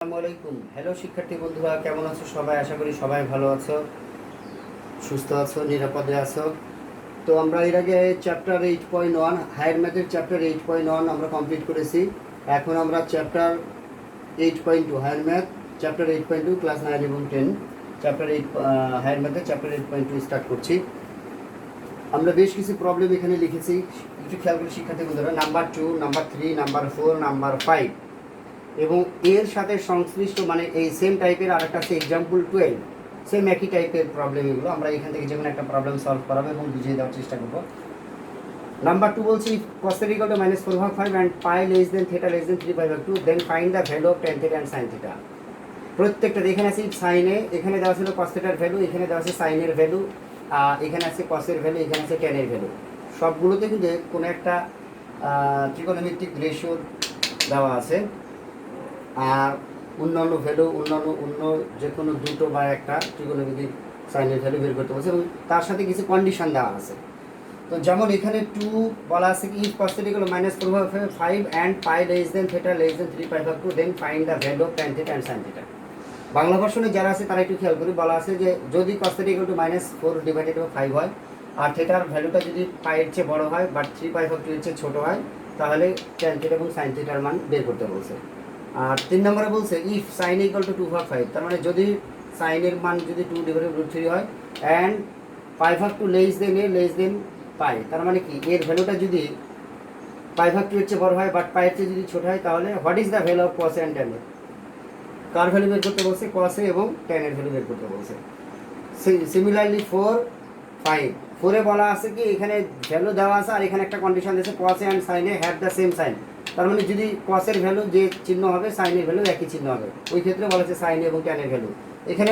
আসসালামু আলাইকুম। হ্যালো শিক্ষার্থী বন্ধুরা, কেমন আছো সবাই? আশা করি সবাই ভালো আছো, সুস্থ আছো, নিরাপদে আছো। তো আমরা এর আগে চ্যাপ্টার 8.1 হায়ার ম্যাথের চ্যাপ্টার 8.1 আমরা কমপ্লিট করেছি। এখন আমরা chapter 8.2 higher math chapter 8.2 class 9 এবং 10 চ্যাপ্টার 8 হায়ার ম্যাথের চ্যাপ্টার 8.2 স্টার্ট করছি। আমরা বেশ কিছু প্রবলেম এখানে লিখেছি, একটু খেয়াল করে শিক্ষার্থী বন্ধুরা। নাম্বার 2, নাম্বার 3, নাম্বার 4, নাম্বার 5 এবং এর সাথে সংশ্লিষ্ট মানে এই সেম টাইপের আর একটা আছে এক্সাম্পল 12, সেম একই টাইপের প্রবলেম। এগুলো আমরা এখান থেকে যে কোনো একটা প্রবলেম সলভ করাবো এবং বুঝিয়ে দেওয়ার চেষ্টা করবো। নাম্বার 2 বলছি cos θ = -4/5 and pi less than θ less than 3/2, then find the value of tan θ and sin θ। প্রত্যেকটা এখানে আছে সাইনে, এখানে দেওয়া ছিল cos θ এর ভ্যালু, এখানে দেওয়া আছে সাইনের ভ্যালু, এখানে আছে cos এর ভ্যালু, এখানে আছে tan এর ভ্যালু। সবগুলোতে কিন্তু কোনো একটা ত্রিকোণমিতিক রেশিও দেওয়া আছে। আর অন্যান্য ভ্যালু অন্য যে কোনো দুটো বা একটা ত্রিকোণমিতিক সাইনের ভ্যালু বের করতে বলছে এবং তার সাথে কিছু কন্ডিশন দেওয়া আছে। তো যেমন এখানে 2 বলা আছে কি if cos θ = -4/5 and pi less than θ less than 3/2, then find the value of tan θ and sin θ। Bangla ভার্সনে যারা আছে তারা একটু খেয়াল করি, বলা আছে যে যদি cos θ = -4/5 হয় আর থিটার ভ্যালুটা যদি পাইয়ের চেয়ে বড় হয় বাট 3/2 এর চেয়ে ছোট হয়, তাহলে tan θ এবং sin θ এর মান বের করতে বলছে। আর 3 নম্বরে বলছে ইফ সাইন = 2/5, তার মানে যদি সাইনের মান যদি 2/√3 হয় অ্যান্ড 5/2 লেস দেন পাই, তার মানে কি এর ভ্যালুটা যদি 5/2 এর চেয়ে বড় হয় বাট পাইয়ের চেয়ে যদি ছোট হয়, তাহলে what is the value of cos and tan? Car value বের করতে বলছে? cos এবং tan এর ভ্যালু বের করতে বলছে। সিমিলারলি 4, 5, 4 এ বলা আছে কি এখানে ভ্যালু দেওয়া আছে আর এখানে একটা কন্ডিশন দিয়েছে cos and sin have the same sign. তার মানে যদি cos এর ভ্যালু যে চিহ্ন হবে sin এর ভ্যালু একই চিহ্ন হবে। ওই ক্ষেত্রে বলা আছে sin এবং tan এর ভ্যালু। এখানে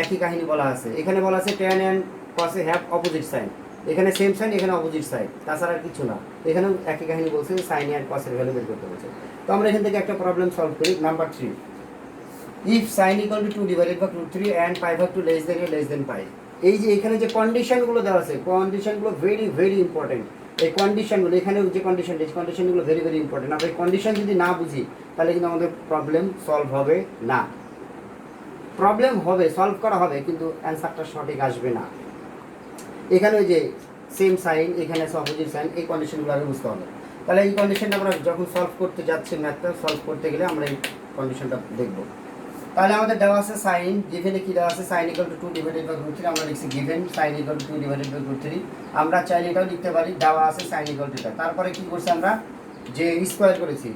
একই কাহিনী বলা আছে, এখানে বলা আছে tan and cos have opposite sign, এখানে সেম সাইন, এখানে অপোজিট সাইন, তাছাড়া আর কিছু না। এখানেও একই কাহিনী বলছে, sin and cos এর ভ্যালু বের করতে বলছে। তো আমরা এখান থেকে একটা প্রবলেম সলভ করি। Number 3, if sin = 2/√3 and pi/2 less than pi। এই যে এখানে যে কন্ডিশনগুলো দেওয়া আছে, কন্ডিশনগুলো ভেরি ইম্পর্টেন্ট। এই কন্ডিশনগুলো এখানে যে কন্ডিশনগুলো ভেরি ইম্পর্টেন্ট। আমরা এই কন্ডিশন যদি না বুঝি তাহলে কিন্তু আমাদের প্রবলেম সলভ হবে না। প্রবলেম হবে, সলভ করা হবে, কিন্তু অ্যান্সারটা সঠিক আসবে না। এখানে ওই যে সেম সাইন, এখানে আছে অপোজিট সাইন, এই কন্ডিশনগুলো আগে বুঝতে হবে। তাহলে এই কন্ডিশনটা আমরা যখন সলভ করতে যাচ্ছি, ম্যাথটা সলভ করতে গেলে আমরা এই কন্ডিশনটা দেখব। তাহলে আমাদের দেওয়া আছে সাইন, গিভেনে কি দেওয়া আছে? sin = 2/√3, আমরা লিখছি গিভেন sin = 2/√3। আমরা চাইলে এটাও লিখতে পারি, দেওয়া আছে sin = তারপরে কি করছি আমরা? যে স্কোয়ার করেছি।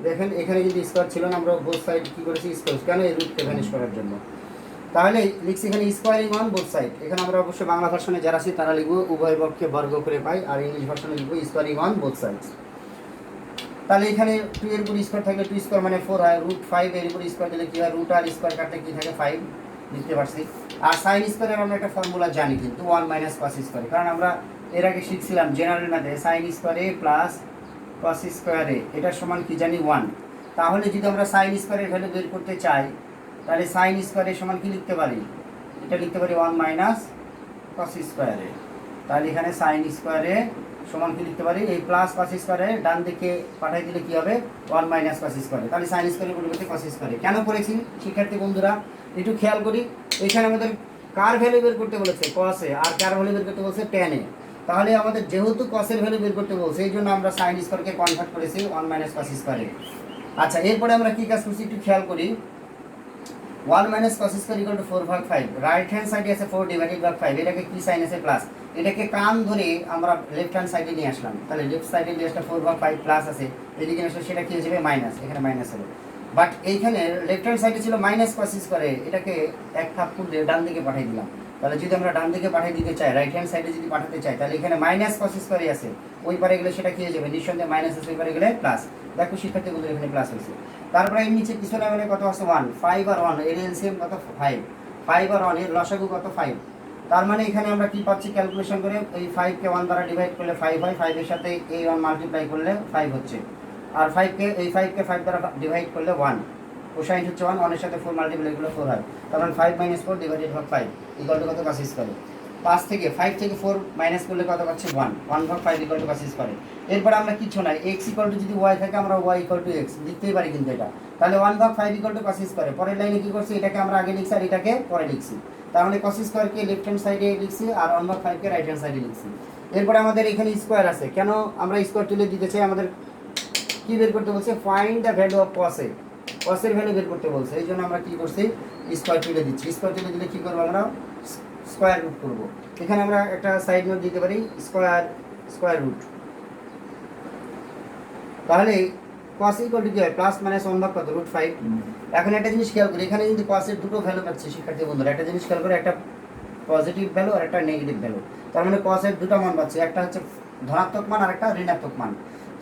দেখেন এখানে কিন্তু স্কোয়ার ছিল না, আমরা বোথ সাইড কি করেছি? স্কোয়ার। কেন? এই রুটকে ভ্যানিশ করার জন্য। তাহলে লিখছি এখানে স্কোয়ারিং অন বোথ সাইড। এখানে আমরা অবশ্যই বাংলা ভার্সনে যারা আছি তারা লিখবো উভয় পক্ষে বর্গ করে পাই, আর ইংলিশ ভার্সনে লিখবো স্কোয়ারিং অন বোথ সাইডস। তাহলে এখানে 2 এর উপর স্কোয়ার থাকলে 2 স্কোয়ার মানে 4 হয়, √5 এর উপর স্কোয়ার দিলে কি হয়? রুট আর স্কোয়ার কাটলে কি থাকে? 5 লিখতে পারছি। আর সাইন স্কোয়ারের আমরা একটা ফর্মুলা জানি কিন্তু 1 - cos স্কোয়ার, কারণ আমরা এর আগে শিখছিলাম জেনারেল ম্যাথে sine square a plus cos square a, এটার সমান কি জানি? 1। তাহলে যদি আমরা সাইন স্কোয়ারের ভ্যালু বের করতে চাই, তাহলে সাইন স্কোয়ারের সমান কি লিখতে পারি? এটা লিখতে পারি 1 - cos স্কোয়ার a। তাহলে এখানে সাইন স্কোয়ারে সমান কি লিখতে পারি? এই প্লাস cos স্কোয়ারে ডান দিকে পাঠাই দিলে কি হবে? 1 - cos স্কোয়ারে। তাহলে সাইন স্কোয়ারের পরিবর্তে cos স্কোয়ারে কেন করেছি শিক্ষার্থী বন্ধুরা? একটু খেয়াল করি, এখানে আমাদের কার ভ্যালু বের করতে বলেছে? cos এ। আর কার ভ্যালু বের করতে বলছে? tan এ। তাহলে আমাদের যেহেতু cos এর ভ্যালু বের করতে বলছে, এই জন্য আমরা সাইন স্কোয়ারকে কনভার্ট করেছি 1 - cos স্কোয়ারে। আচ্ছা, এরপরে আমরা কি কাজ করছি একটু খেয়াল করি। 1 - cos স্কোয়ার = 4/5, রাইট হ্যান্ড সাইডে আছে 4/5, এটাকে কি সাইন আছে? প্লাস। এটাকে কান ধরে আমরা লেফট হ্যান্ড সাইডে নিয়ে আসলাম, তাহলে লেফট সাইডে যে 4/5 প্লাস আছে, এদিকে আসলে সেটা কি হয়ে যাবে? মাইনাস। এখানে মাইনাস হবে, বাট এইখানে লেফট হ্যান্ড সাইডে ছিল -cos স্কোয়ারে, এটাকে এক থাপ্পড় দিয়ে ডান দিকে পাঠিয়ে দিলাম। তাহলে যদি আমরা ডান দিকে পাঠিয়ে দিতে চাই, রাইট হ্যান্ড সাইডে যদি পাঠাতে চাই, তাহলে এখানে -cos স্কোয়ারে আছে, ওই পারে গেলে সেটা কি হয়ে যাবে? নিঃসন্দেহে মাইনাস আছে, ওই পারে গেলে প্লাস। দেখো শিক্ষার্থী বন্ধুরা, এখানে প্লাস হয়েছে। তারপরে এর নিচে পিছনে মানে কত আছে? 1। 5 আর 1 এর এলসিএম কত? 5। 5 আর 1 এর লসাগু কত? 5। তার মানে এখানে আমরা কি পাচ্ছি ক্যালকুলেশন করে? এই 5 কে 1 দ্বারা ডিভাইড করলে 5 হয়, 5 এর সাথে এই 1 মাল্টিপ্লাই করলে 5 হচ্ছে, আর 5 কে 5 দ্বারা ডিভাইড করলে 1, কোসাইন হচ্ছে 1, 1 এর সাথে 4 মাল্টিপ্লাই করলে 4 হয়। তার মানে 5 - 4/5 = কত? cos square. 5 থেকে 5 থেকে 4 মাইনাস করলে কত পাচ্ছি 1/5 ইকুয়াল টু cos স্কয়ার। এরপর আমরা কিছু নাই, x ইকুয়াল টু যদি y থাকে আমরা y ইকুয়াল টু x লিখতেই পারি কিন্তু এটা, তাহলে 1/5 ইকুয়াল টু cos স্কয়ার। পরের লাইনে কি করছি, এটাকে আমরা আগে লিখছি আর এটাকে পরে লিখছি, তার মানে cos স্কয়ারকে লেফট হ্যান্ড সাইডে লিখছি আর 1/5 কে রাইট হ্যান্ড সাইডে লিখছি। এরপরে আমাদের এখানে স্কয়ার আছে, কেন আমরা স্কয়ার তুলে দিতে চাই, আমাদের কি বের করতে বলছে, find the value of cos A, cos এর ভ্যালু বের করতে বলছে, এই জন্য আমরা কি করছি স্কয়ার তুলে দিচ্ছি। স্কয়ার তুলে দিলে কি করব, আমরা স্কয়ার রুট করব। এখানে আমরা একটা সাইড নোট দিতে পারি, স্কয়ার রুট। তাহলে cos ইকুয়াল টু কি হয়, প্লাস মাইনাস 1/, কত √5। এখন একটা জিনিস খেয়াল করি, এখানে কিন্তু cos এর দুটো ভ্যালু পাচ্ছি শিক্ষার্থী বন্ধুরা, একটা জিনিস খেয়াল করে, একটা পজিটিভ ভ্যালু আর একটা নেগেটিভ ভ্যালু। তার মানে cos এর দুটো মান পাচ্ছি, একটা হচ্ছে ধনাত্মক মান আর একটা ঋণাত্মক মান।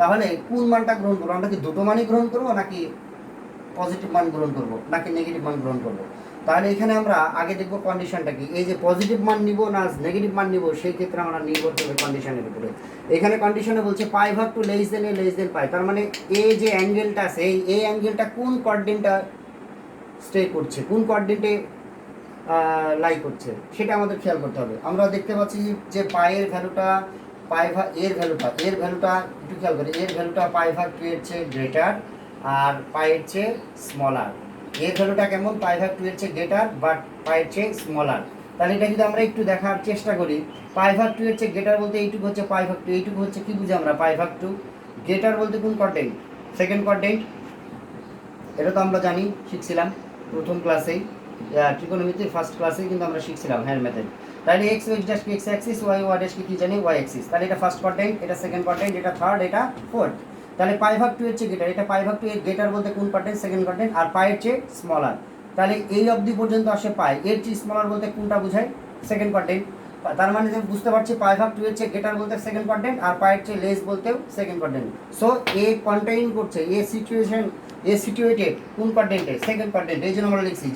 তাহলে কোন মানটা গ্রহণ করবো, আমরা কি দুটো মানই গ্রহণ করবো, নাকি পজিটিভ মান গ্রহণ করব, নাকি নেগেটিভ মান গ্রহণ করব? তাহলে এখানে আমরা আগে দেখব কন্ডিশনটা কি, এই যে পজিটিভ মান নিব না নেগেটিভ মান নিব, সেই ক্ষেত্রে আমরা নির্ভর করবে কন্ডিশনের উপরে। এখানে কন্ডিশনে বলছে π/2 less than a less than π, তার মানে এই যে অ্যাঙ্গেলটা আছে, এই অ্যাঙ্গেলটা কোন কোঅর্ডিনেটে স্টে করছে, কোন কোঅর্ডিনেটে লাই করছে, সেটা আমাদের খেয়াল করতে হবে। আমরা দেখতে পাচ্ছি যে এর ভ্যালুটা এর ভ্যালুটা একটু খেয়াল করি, এর ভ্যালুটা π/2 এর চেয়ে গ্রেটার আর এর চেয়ে স্মলার। এর ভ্যালুটা কেমন, π/2 এর চেয়ে গ্রেটার বাট এর চেয়ে স্মলার। তাহলে এটা যদি আমরা একটু দেখার চেষ্টা করি, π/2 এর চেয়ে গ্রেটার বলতে এইটুকু হচ্ছে π/2, এইটুকু হচ্ছে কি বুঝি আমরা π/2, গ্রেটার বলতে কোন কোঅর্ডিনেট, সেকেন্ড কোঅর্ডিনেট। এটা তো আমরা জানি, শিখছিলাম প্রথম ক্লাসেই, ট্রিগোনোমেট্রির ফার্স্ট ক্লাসেই কিন্তু আমরা শিখছিলাম হ্যার মেথড। তাহলে x ড্যাশ কি x অ্যাক্সিস, y ড্যাশ কি জানি y অ্যাক্সিস। তাহলে এটা ফার্স্ট কোঅর্ডিনেট, এটা সেকেন্ড কোঅর্ডিনেট, এটা থার্ড, এটা ফোর্থ। তাহলে π/2 এর চেয়ে গ্রেটার, এটা π/2 এর গ্রেটার বলতে কোন কোঅর্ডিনেট, সেকেন্ড কোঅর্ডিনেট, আর এর চেয়ে স্মলার। তাহলে এই অবধি পর্যন্ত আসে এর চেয়ে স্মলার বলতে কোনটা বোঝায়, সেকেন্ড কোঅর্ডিনেট। তার মানে যে বুঝতে পারছি π/2 এর চেয়ে গ্রেটার বলতে সেকেন্ড কোঅর্ডিনেট, আর এর চেয়ে লেস বলতেও সেকেন্ড কোঅর্ডিনেট। সো এ কন্টেইন করছে, সিচুয়েটেড কোন কোঅর্ডিনেটে, সেকেন্ড কোঅর্ডিনেট। এই জন্য আমরা লিখছি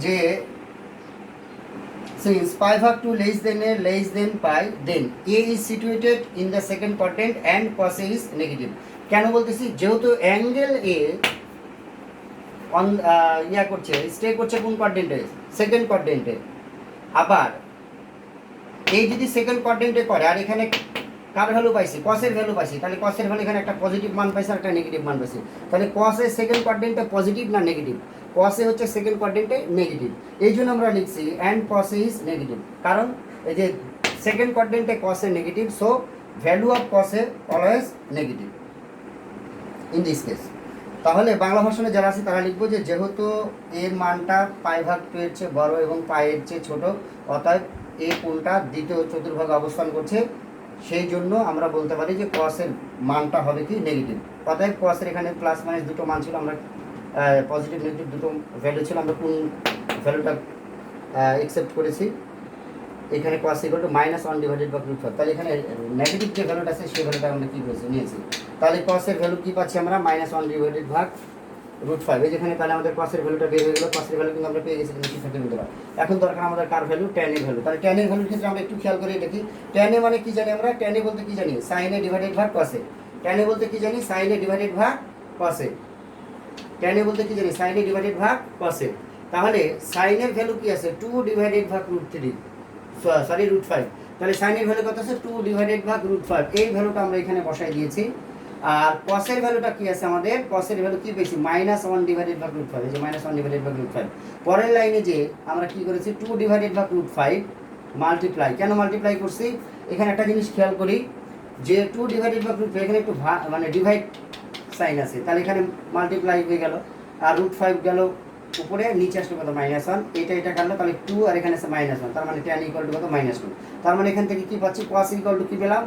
যে since π/2 less than a less than π, then a is situated in the second quadrant and cos a is negative. কেন বলতেছি, যেহেতু অ্যাঙ্গেল এ অন করছে, স্টে করছে কোন কোয়াড্রেন্টে, সেকেন্ড কোয়াড্রেন্টে। আবার এই যদি সেকেন্ড কোয়াড্রেন্টে করে, আর এখানে কার ভ্যালু পাইছি, cos এর ভ্যালু পাইছি, তাহলে cos এর ভ্যালু এখানে একটা পজিটিভ মান পাইছি আর একটা নেগেটিভ মান পাইছি। তাহলে cos এর সেকেন্ড কোয়াড্রেন্টে পজিটিভ না নেগেটিভ, cos এ হচ্ছে সেকেন্ড কোয়াড্রেন্টে নেগেটিভ। এই জন্য আমরা লিখছি and cos A is negative, কারণ এই যে সেকেন্ড কোয়াড্রেন্টে cos A negative, so value of cos A always negative in this case. তাহলে বাংলা ভাষণে যারা আছে তারা লিখবো যে যেহেতু এর মানটা π/2 এর চেয়ে বড় এবং এর চেয়ে ছোট, অতএব এই কোণটা দ্বিতীয় চতুর্ভাগে অবস্থান করছে, সেই জন্য আমরা বলতে পারি যে cos এর মানটা হবে কি নেগেটিভ। অতএব cos এর এখানে প্লাস মাইনাস দুটো মান ছিল, আমরা পজিটিভ নেগেটিভ দুটো ভ্যালু ছিল, আমরা কোন ভ্যালুটা অ্যাকসেপ্ট করেছি, এখানে cos = -1/√5। তাহলে এখানে নেগেটিভ যে ভ্যালুটা আছে সেই ভ্যালুটা আমরা কী করেছি, নিয়েছি। তাহলে cos এর ভ্যালু কী পাচ্ছি আমরা, -1/√5। এই যেখানে তাহলে আমাদের cos এর ভ্যালুটা বের হয়ে গেল, cos এর ভ্যালু কিন্তু আমরা পেয়ে গেছি কিন্তু শিক্ষার্থী বন্ধুরা। এখন দরকার আমাদের কার ভ্যালু, tan এর ভ্যালু। তাহলে tan এর ভ্যালুর ক্ষেত্রে আমরা একটু খেয়াল করে দেখি, tan এ মানে কি জানি আমরা, tan এ বলতে কি জানি, sin a / cos a। tan এ বলতে কি জানি, sin a / cos a। tan এ বলতে কি জানি, sin a / cos a। তাহলে sin এর ভ্যালু কি আছে, 2/√3, সরি √5। তাহলে sin এর ভ্যালু কত আছে, 2/√5। এই ভ্যালুটা আমরা এখানে বসাই দিয়েছি। আর cos এর ভ্যালুটা কি আছে আমাদের, cos এর ভ্যালু কি পেয়েছি, -1/√5। এই যে -1/√5। পরের লাইনে যে আমরা কি করেছি, 2/√5 মাল্টিপ্লাই, কেন মাল্টিপ্লাই করছি, এখানে একটা জিনিস খেয়াল করি যে 2/√5 এখানে একটু মানে ডিভাইড সাইন আছে, তাহলে এখানে মাল্টিপ্লাই হয়ে গেল, আর √5 গেল উপরে, নিচে আসলে কত -1, এটা কাটলো, তাহলে 2 আর এখানে আছে -1, তার মানে tan = কত, -2। তার মানে এখান থেকে কি পাচ্ছি, cos = কি পেলাম,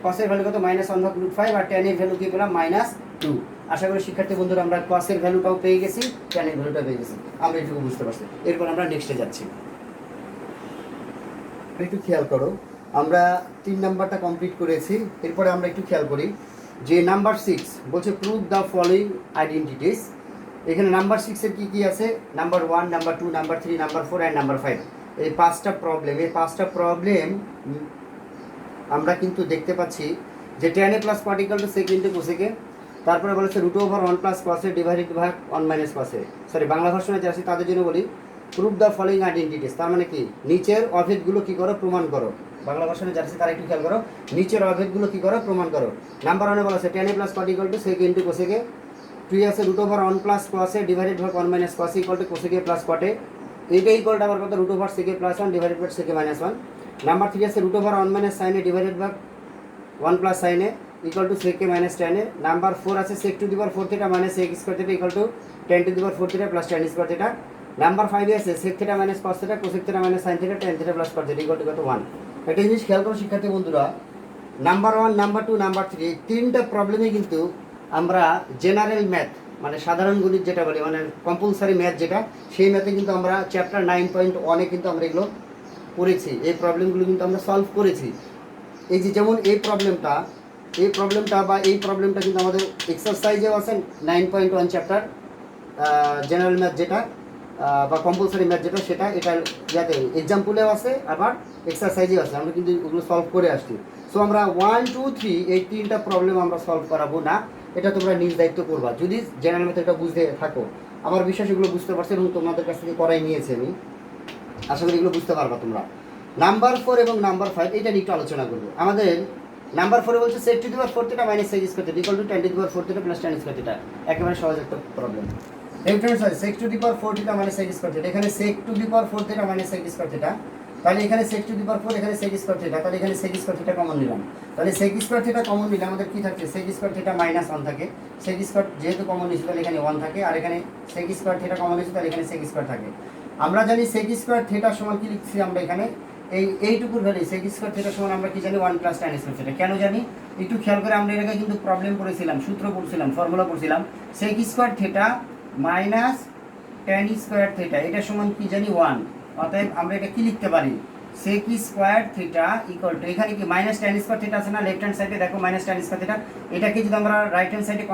cos এর ভ্যালু কত, -1/√5, আর tan এর ভ্যালু কি পেলাম, -2। আশা করি শিক্ষার্থী বন্ধুরা আমরা cos এর ভ্যালুটাও পেয়ে গেছি, tan এর ভ্যালুটাও পেয়ে গেছি, আমরা এটুকু বুঝতে পারছি। এরপর আমরা নেক্সটে যাচ্ছি। একটু খেয়াল করো, আমরা 3 নাম্বারটা কমপ্লিট করেছি। এরপরে আমরা একটু খেয়াল করি যে নাম্বার 6 বলছে প্রুভ দ্য ফলোইং আইডেন্টিটিস। এখানে নাম্বার 6 এর কি আছে, number 1, number 2, number 3, number 4 and number 5। এই 5টা প্রবলেম, এই 5টা প্রবলেম আমরা কিন্তু দেখতে পাচ্ছি যে tan a + cot = sec * cosec a। তারপরে বলেছে √1 + cos a / 1 - cos a। Sorry, Bangla ভার্সনে যে আছে তাদের জন্য বলি, প্রুভ দ্য ফলোইং আইডেন্টিটিস, তার মানে কি নিচের অভেদগুলো কি করো প্রমাণ করো। বাংলা ভাষায় যারা আছে তারা একটু খেয়াল করো, নিচের অভেদগুলো কি করো প্রমাণ করো। নাম্বার 1 বলা আছে tan a plus cot equal to sec a into cosec a, 2 আছে root over 1 plus cos a divided by 1 minus cos a equal to cosec a plus cot a, এইটা ইকুয়াল টু আবার কত root over sec a plus 1 divided by sec a minus 1। Number 3 আছে root over 1 minus sin a divided by 1 plus sin a equal to sec a minus tan a। Number 4 আছে sec two the power 4 theta minus sec square theta equal two tan to the power 4 theta plus tan square theta. Number 5 আছে sec theta minus cos theta cosec theta minus sin theta tan theta plus cot theta equal to কত 1। একটা জিনিস খেয়াল করো শিক্ষার্থী বন্ধুরা, number 1 number 2 number 3 এই তিনটা প্রবলেমে কিন্তু আমরা জেনারেল ম্যাথ মানে সাধারণ গণিত যেটা বলি মানে কম্পালসারি ম্যাথ যেটা, সেই ম্যাথে কিন্তু আমরা চ্যাপ্টার 9.1 কিন্তু আমরা এগুলো করেছি, এই প্রবলেমগুলো কিন্তু আমরা সলভ করেছি। এই যে যেমন এই প্রবলেমটা বা এই প্রবলেমটা কিন্তু আমাদের এক্সারসাইজেও আছে 9.1 চ্যাপ্টার জেনারেল ম্যাথ যেটা বা কম্পালসারি ম্যাথ যেটা সেটা, এটা যাতে এক্সাম্পলেও আছে আবার এক্সারসাইজেও আছে, আমরা কিন্তু ওগুলো সলভ করে আসছি। সো আমরা 1 2 3 এই তিনটা প্রবলেম আমরা সলভ করাবো না, এটা তোমরা নিজ দায়িত্ব করবা যদি জেনারেল ম্যাথ এটা বুঝতে থাকো। আমার বিশ্বাস এগুলো বুঝতে পারছো এবং তোমাদের কাছ থেকে করাই নিয়েছি আমি, আশা করি এগুলো বুঝতে পারবা তোমরা। নাম্বার 4 এবং নাম্বার 5 এটা নিয়ে একটু আলোচনা করবো। আমাদের নাম্বার 4 বলছে sec two the power 4 theta minus sec square theta equal two tan to the power 4 theta plus tan square theta, একেবারে সহজ একটা প্রবলেম। এখানে sec two the power 4 theta minus sec square theta, এখানে sec two the power 4 theta minus sec square theta, তাহলে এখানে sec two the power 4 এখানে sec square theta, তাহলে এখানে sec স্কয়ার থিটা কমন নিলাম, তাহলে sec স্কয়ার থিটা কমন নিলে আমাদের কি থাকে sec স্কয়ার থিটা মাইনাস 1 থাকে, sec স্কয়ার যেহেতু কমন নিয়েছি তাহলে এখানে 1 থাকে, আর এখানে sec স্কয়ার থিটা কমন নিয়েছি তাহলে এখানে sec স্কয়ার থাকে। আমরা জানি sec স্কয়ার থিটা সমান কি লিখছি আমরা এখানে এইটুকুর ভ্যালু sec স্কয়ার থিটা সমান আমরা কি জানি 1 প্লাস tan স্কয়ার থিটা। কেন জানি একটু খেয়াল করে, আমরা এর আগে কিন্তু প্রবলেম করেছিলাম, সূত্র পড়ছিলাম, ফর্মুলা পড়ছিলাম, sec square theta minus tan square theta এটা সমান কি জানি 1। অতএব আমরা এটা কি লিখতে পারি sec square theta equal two এখানে কি মাইনাস tan স্কয়ার থিটা আছে না লেফট হ্যান্ড সাইডে, দেখো মাইনাস tan স্কয়ার থিটা, এটাকে যদি আমরা রাইট হ্যান্ড সাইডে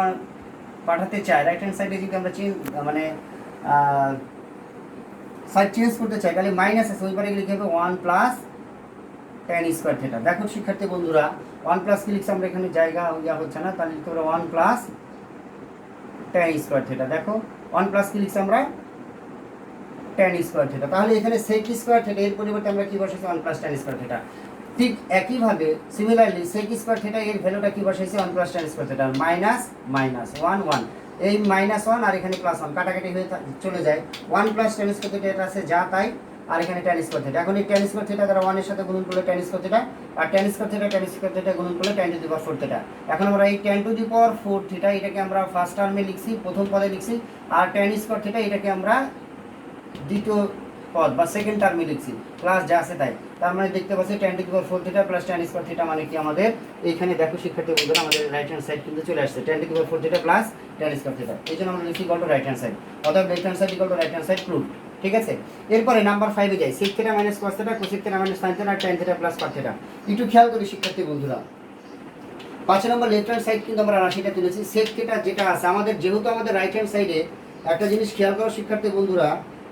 পাঠাতে চাই, রাইট হ্যান্ড সাইডে যদি আমরা মানে সাইড চেঞ্জ করতে চাই তাহলে মাইনাস আছে ওই পারে লিখে হবে 1 প্লাস tan স্কয়ার থিটা। দেখো শিক্ষার্থী বন্ধুরা 1 প্লাস কি লিখছি আমরা এখানে জায়গা ইয়া হচ্ছে না, তাহলে লিখতে হবে 1 প্লাস tan স্কয়ার থিটা। দেখো 1 প্লাস কি লিখছি আমরা tan স্কয়ার থিটা, তাহলে এখানে sec স্কয়ার থিটা এর পরিবর্তে আমরা কি বসাইছি 1 প্লাস tan স্কয়ার থিটা। ঠিক একইভাবে সিমিলারলি sec স্কয়ার থিটা এর ভ্যালুটা কি বসাইছি 1 plus tan square theta, minus minus 1 1, এই মাইনাস 1 আর এখানে প্লাস 1 কাটাকাটি হয়ে চলে যায়, 1 প্লাস tan স্কয়ার থিটা এটা আছে যা তাই, আর এখানে tan স্কয়ার থিটা, এখন এই tan স্কয়ার থিটা দ্বারা 1 এর সাথে গুণন করলে tan স্কয়ার থিটা, আর tan স্কয়ার থিটা গুণন করলে tan to the power 4 theta. এখন আমরা এই tan to the power 4 theta এটাকে আমরা ফার্স্ট টার্মে লিখছি, প্রথম পদে লিখছি, আর tan স্কয়ার থিটা এটাকে আমরা দ্বিতীয় পদ বা সেকেন্ড টার্মে লিখছি, প্লাস যা আছে তাই, তার মানে দেখতে পাচ্ছি tan to the power 4 theta plus tan square theta মানে কি আমাদের এইখানে দেখো শিক্ষার্থী বন্ধুরা আমাদের রাইট হ্যান্ড সাইড কিন্তু চলে আসছে tan to the power 4 theta plus tan square theta, এইজন্য আমরা লিখি equal to right hand side, অতএব left hand side equal to right hand side proof. ঠিক আছে, এরপরে নাম্বার 5 এ যাই, sec theta minus cos theta cosec theta minus sin theta tan theta plus cot theta. একটু খেয়াল করি শিক্ষার্থী বন্ধুরা 5 নম্বর লেফট হ্যান্ড সাইড কিন্তু আমরা রাশিটা তুলেছি, sec থিটা যেটা আছে আমাদের, যেহেতু আমাদের রাইট হ্যান্ড সাইডে একটা জিনিস খেয়াল করো শিক্ষার্থী বন্ধুরা,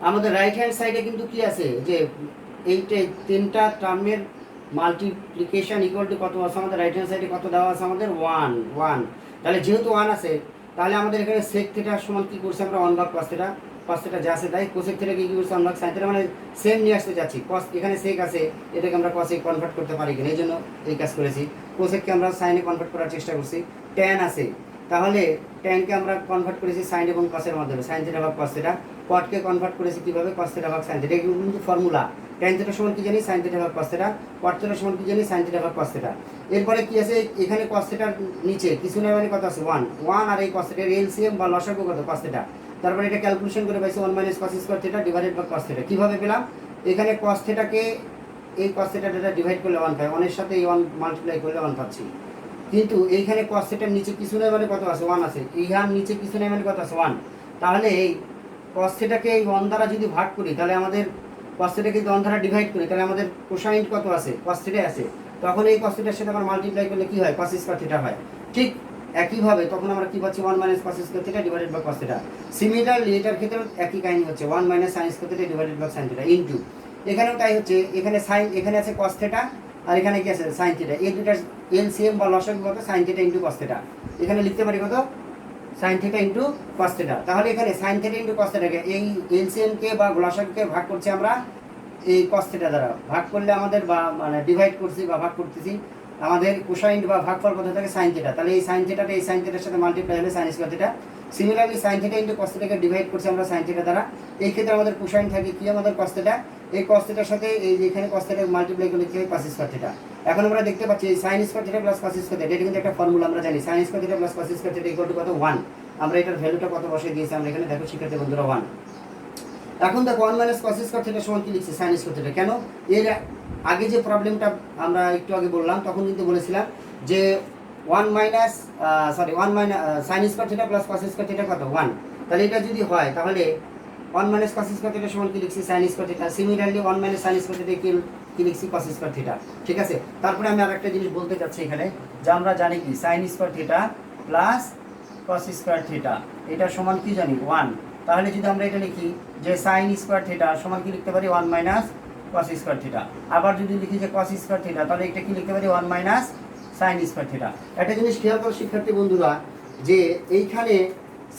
আমাদের রাইট হ্যান্ড সাইডে কিন্তু কি আছে যে এইটা তিনটা টার্মের মাল্টিপ্লিকেশন ইকুয়াল টু কত আছে আমাদের রাইট হ্যান্ড সাইডে, কত দেওয়া আছে আমাদের 1 1, তাহলে যেহেতু 1 আছে তাহলে আমাদের এখানে sec থিটা সমান কি করছে আমরা 1 ভাগ cos থিটা যা আছে তাই, cosec থিটা কি করছে 1 ভাগ sin থিটা, মানে সেম নিয়ে আসতে যাচ্ছি, cos এখানে sec আছে এটাকে আমরা cos এ কনভার্ট করতে পারি কিনা এইজন্য এই কাজ করেছি, cosec কে আমরা sin এ কনভার্ট করার চেষ্টা করছি, tan আছে তাহলে tan কে আমরা কনভার্ট করেছি sin এবং cos এর মাধ্যমে, sin থিটা ভাগ cos থিটা, cot কে কনভার্ট করেছি কিভাবে cos থিটা ভাগ sin থিটা, এগুলো কিন্তু ফর্মুলা, tan থিটা সমান কি জানি sin থিটা ভাগ cos থিটা, cot থিটা সমান কি জানি sin থিটা ভাগ cos থিটা। এরপরে কি আছে এখানে cos থিটার নিচে কিছু না মানে কত আছে 1 1, আর এই cos থিটার এলসিএম বা লসাগু কত cos থিটা, তারপরে এটা ক্যালকুলেশন করে পাইছি 1 minus cos square theta divided by cos theta. কিভাবে পেলাম, এখানে cos থিটাকে এই cos থিটাটা ডিভাইড করলে 1 পাই, 1 এর সাথে এই 1 মাল্টিপ্লাই করলে 1 পাচ্ছি, কিন্তু এইখানে cos থিটার নিচে কিছু না মানে কত আছে 1 আছে, এইখান নিচে কিছু না মানে কত আছে 1, তাহলে এই cos থিটাকে এই 1 দ্বারা যদি ভাগ করি তাহলে আমাদের cos থিটাকে যদি 1 দ্বারা ডিভাইড করি তাহলে আমাদের কোসাইন কত আছে cos থিটা আছে, তখন এই cos থিটার সাথে আবার মাল্টিপ্লাই করলে কি হয় cos স্কয়ার থিটা হয়। ঠিক একইভাবে তখন আমরা কি পাচ্ছি 1 minus cos square theta divided by cos theta. Similarly এটার ক্ষেত্রে একই কাহিনী হচ্ছে 1 minus sin square theta divided by sin theta into, এখানেও তাই হচ্ছে, এখানে sin, এখানে আছে cos থিটা আর এখানে কি আছে sin থিটা, এই দুটার এলসিএম বা লসাগু কত sin theta into cos theta, এখানে লিখতে পারি কত sign theta into cos theta. তাহলে এখানে সাইন থিটা ইন্টু কস থিটাকে এই এলসিএমকে বা লসাগুকে ভাগ করছি আমরা এই কস থিটা দ্বারা। ভাগ করলে আমাদের বা মানে ডিভাইড করছি বা ভাগ করতেছি, আমাদের কোসাইন বা ভাগফল কত থাকে সাইন থিটা। তাহলে এই সাইন থিটাটা এই সাইন থিটার সাথে মাল্টিপ্লাই হলে sine square theta. Similarly sine theta into cos থিটাকে ডিভাইড করছি আমরা সাইন থিটা দ্বারা। এই ক্ষেত্রে আমাদের কোসাইন থাকে কি আমাদের কস থিটা, এই কস থিটার সাথে এই যে এখানে কস থিটা মাল্টিপ্লাই করলে কি হয় কস স্কয়ার থিটা। এখন আমরা দেখতে পাচ্ছি এই sign square theta plus cos square theta, এটা কিন্তু একটা ফর্মুলা আমরা জানি, sign square theta plus cos square theta equal to কত 1। আমরা এটার ভ্যালুটা কত বসিয়ে দিয়েছি আমরা এখানে, দেখো শিক্ষার্থী বন্ধুরা 1। এখন দেখো 1 মাইনাস কস স্কয়ার থিটা সমান কি লিখছি সাইন স্কয়ার থিটা। কেন, এর আগে যে প্রবলেমটা আমরা একটু আগে বললাম তখন কিন্তু বলেছিলাম যে 1 minus sign square theta plus cos square theta কত 1। তাহলে এটা যদি হয় তাহলে 1 মাইনাস কস স্কয়ার থিটা সমান কি লিখছি sign square theta. Similarly 1 minus sign square theta কি লিখছি কস স্কয়ার থিটা। ঠিক আছে, তারপরে আমি আরেকটা জিনিস বলতে চাচ্ছি এখানে, যে আমরা জানি কি sign square theta plus cos square theta এটা সমান কি জানি 1। তাহলে যদি আমরা এটা লিখি যে সাইন স্কয়ার থিটা সমান কি লিখতে পারি 1 মাইনাস কস স্কয়ার থিটা। আবার যদি লিখি যে কস স্কয়ার থিটা তাহলে এটা কি লিখতে পারি 1 মাইনাস সাইন স্কয়ার থিটা। একটা জিনিস খেয়াল করো শিক্ষার্থী বন্ধুরা, যে এইখানে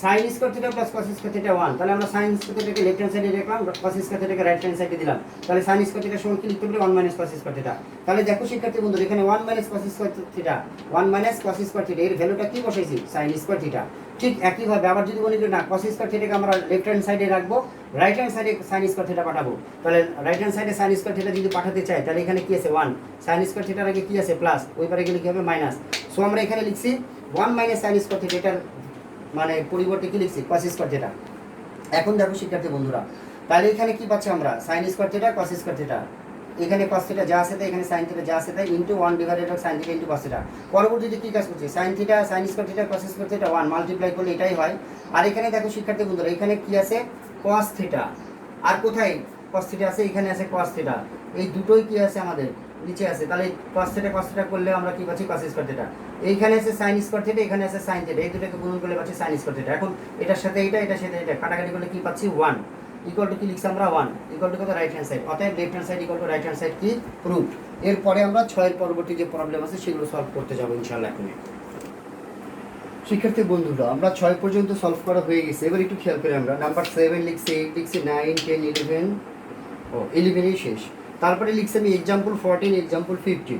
sign square theta plus cos square theta 1, তাহলে আমরা সাইন স্কয়ার থিটাকে লেফট হ্যান্ড সাইডে রাখলাম, কস স্কয়ার থিটাকে রাইট হ্যান্ড সাইডে দিলাম। তাহলে সাইন স্কয়ার থিটা সমান কি লিখতে পারি 1 মাইনাস কস স্কয়ার থিটা। তাহলে দেখো শিক্ষার্থী বন্ধুরা এখানে 1 minus cos square theta 1 minus cos square theta এর ভ্যালুটা কি বসাইছি সাইন স্কয়ার থিটা। ঠিক একইভাবে আবার যদি বলি না কস স্কয়ার থিটাকে আমরা লেফট হ্যান্ড সাইডে রাখবো, রাইট হ্যান্ড সাইডে সাইন স্কয়ার থিটা পাঠাবো। তাহলে রাইট হ্যান্ড সাইডে সাইন স্কয়ার থিটা যদি পাঠাতে চাই তাহলে এখানে কি আছে 1, সাইন স্কয়ার থিটার আগে কি আছে প্লাস, ওই পারে গেলে কি হবে মাইনাস। সো আমরা এখানে লিখছি 1 মাইনাস সাইন স্কয়ার থিটা, এটার মানে পরিবর্তে কি লিখছি কস স্কয়ার থিটা। এখন দেখো শিক্ষার্থী বন্ধুরা, তাহলে এখানে কি পাচ্ছি আমরা sine square theta cos square theta, এখানে cos থিটা যা আছে তাই এখানে sin থিটা যা আছে তাই into 1 divided by sin theta into cos theta. পরবর্তীতে কি কাজ করছে sin theta sin square theta cos square theta 1 multiply করলে এটাই হয়। আর এখানে দেখো শিক্ষার্থী বন্ধুরা এখানে কি আছে cos থিটা, আর কোথায় cos থিটা আছে, এখানে আছে cos থিটা, এই দুটোই কি আছে আমাদের নিচে আছে। তাহলে cos থিটা করলে আমরা কি পাচ্ছি cos স্কয়ার থিটা। এইখানে আছে sin স্কয়ার থিটা, এখানে আছে sin থিটা, এই দুটোকে গুণন করলে পাচ্ছি sin স্কয়ার থিটা। এখন এটার সাথে এটার সাথে এটা কাটাকাটি করলে কি পাচ্ছি 1 ইকুয়াল টু কি লিখছি আমরা 1 ইকুয়াল টু কত রাইট হ্যান্ড সাইড, অতএব left hand side equal to right hand side কি প্রুফ। এরপরে আমরা 6 এর পরবর্তী যে প্রবলেম আছে সেগুলো সলভ করতে যাব ইনশাআল্লাহ। এখন শিক্ষার্থী বন্ধুরা আমরা 6 পর্যন্ত সলভ করা হয়ে গেছে। এবার একটু খেয়াল করি, আমরা নাম্বার 7 লিখছি, 8 লিখছি, 9 10 11 11 শেষ। তারপরে লিখছি আমি एग्जांपल 14 एग्जांपल 15।